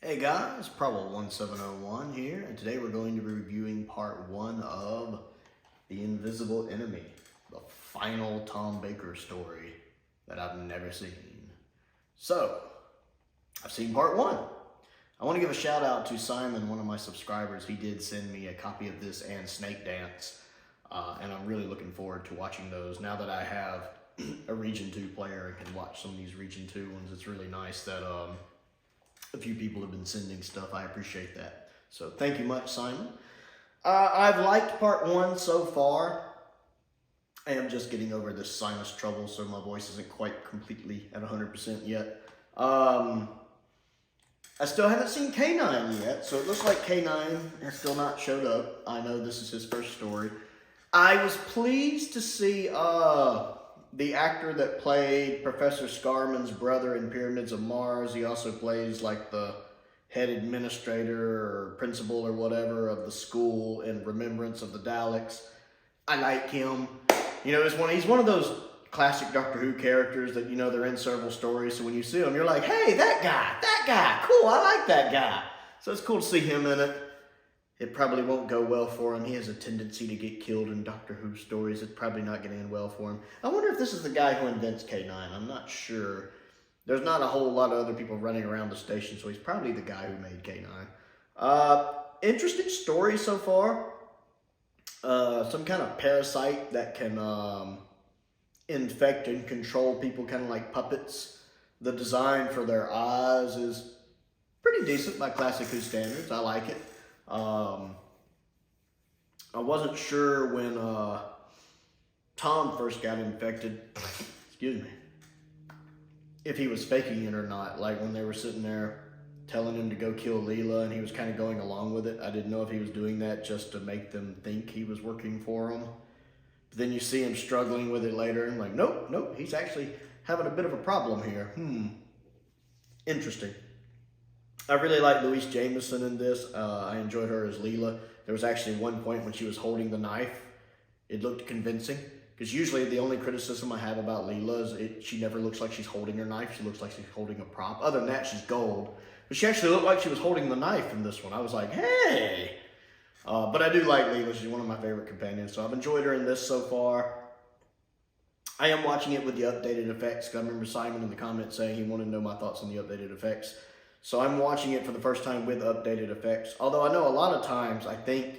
Hey guys, Prowl 1701 here, and today we're going to be reviewing part 1 of The Invisible Enemy, the final Tom Baker story that I've never seen. So, I've seen part 1. I want to give a shout out to Simon, one of my subscribers. He did send me a copy of this and Snake Dance, and I'm really looking forward to watching those. Now that I have a Region 2 player and can watch some of these Region 2 ones, it's really nice that a few people have been sending stuff. I appreciate that. So thank you much, Simon. I've liked part 1 so far. I am just getting over this sinus trouble, so my voice isn't quite completely at 100% yet. I still haven't seen K9 yet, so it looks like K9 has still not showed up. I know this is his first story. I was pleased to see the actor that played Professor Scarman's brother in Pyramids of Mars. He also plays like the head administrator or principal or whatever of the school in Remembrance of the Daleks. I like him. You know, he's one of those classic Doctor Who characters that, you know, they're in several stories. So when you see him, you're like, hey, that guy, cool, I like that guy. So it's cool to see him in it. It probably won't go well for him. He has a tendency to get killed in Doctor Who stories. It's probably not going to end well for him. I wonder if this is the guy who invents K9. I'm not sure. There's not a whole lot of other people running around the station, so he's probably the guy who made K9. Interesting story so far. Some kind of parasite that can infect and control people, kind of like puppets. The design for their eyes is pretty decent by classic Who standards. I like it. I wasn't sure when Tom first got infected, excuse me, if he was faking it or not. Like when they were sitting there telling him to go kill Leela and he was kind of going along with it. I didn't know if he was doing that just to make them think he was working for them. But then you see him struggling with it later and like, nope, he's actually having a bit of a problem here. Interesting. I really like Louise Jameson in this. I enjoyed her as Leela. There was actually one point when she was holding the knife. It looked convincing. Because usually the only criticism I have about Leela is she never looks like she's holding her knife. She looks like she's holding a prop. Other than that, she's gold. But she actually looked like she was holding the knife in this one. I was like, hey! But I do like Leela. She's one of my favorite companions. So I've enjoyed her in this so far. I am watching it with the updated effects. I remember Simon in the comments saying he wanted to know my thoughts on the updated effects. So I'm watching it for the first time with updated effects. Although I know a lot of times, I think,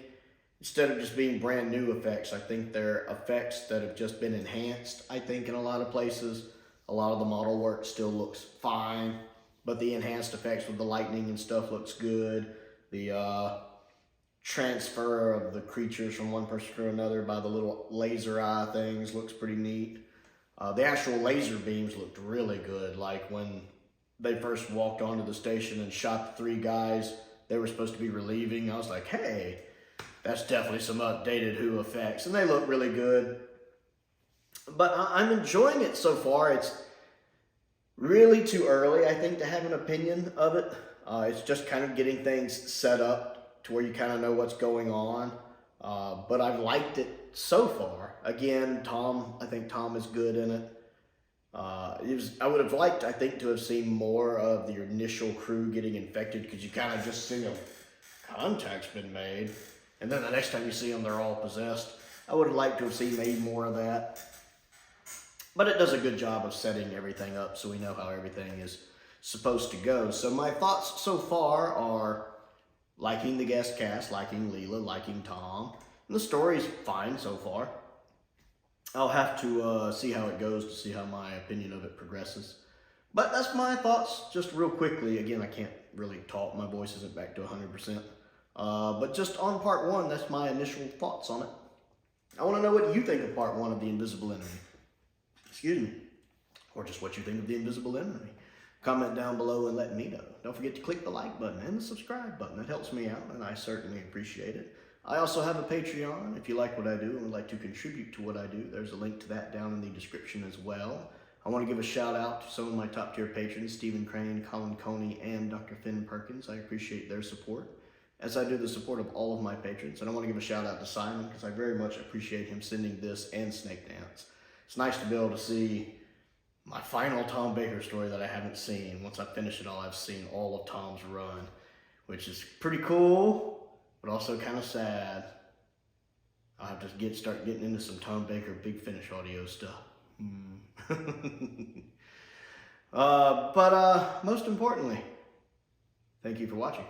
instead of just being brand new effects, I think they're effects that have just been enhanced. I think in a lot of places, a lot of the model work still looks fine. But the enhanced effects with the lightning and stuff looks good. The transfer of the creatures from one person to another by the little laser eye things looks pretty neat. The actual laser beams looked really good. Like when they first walked onto the station and shot the 3 guys they were supposed to be relieving. I was like, hey, that's definitely some updated Who effects. And they look really good. But I'm enjoying it so far. It's really too early, I think, to have an opinion of it. It's just kind of getting things set up to where you kind of know what's going on. But I've liked it so far. Again, I think Tom is good in it. I would have liked, I think, to have seen more of the initial crew getting infected, because you kind of just see them, contact's been made, and then the next time you see them, they're all possessed. I would have liked to have seen maybe more of that. But it does a good job of setting everything up so we know how everything is supposed to go. So my thoughts so far are liking the guest cast, liking Leela, liking Tom. And the story's fine so far. I'll have to see how it goes to see how my opinion of it progresses. But that's my thoughts just real quickly. Again, I can't really talk. My voice isn't back to 100%. But just on part 1, that's my initial thoughts on it. I want to know what you think of part 1 of The Invisible Enemy. Excuse me. Or just what you think of The Invisible Enemy. Comment down below and let me know. Don't forget to click the like button and the subscribe button. That helps me out, and I certainly appreciate it. I also have a Patreon. If you like what I do and would like to contribute to what I do, there's a link to that down in the description as well. I want to give a shout out to some of my top tier patrons, Stephen Crane, Colin Coney, and Dr. Finn Perkins. I appreciate their support, as I do the support of all of my patrons. And I want to give a shout out to Simon, because I very much appreciate him sending this and Snake Dance. It's nice to be able to see my final Tom Baker story that I haven't seen. Once I finish it all, I've seen all of Tom's run, which is pretty cool, but also kind of sad. I'll have to start getting into some Tom Baker Big Finish audio stuff. But most importantly, thank you for watching.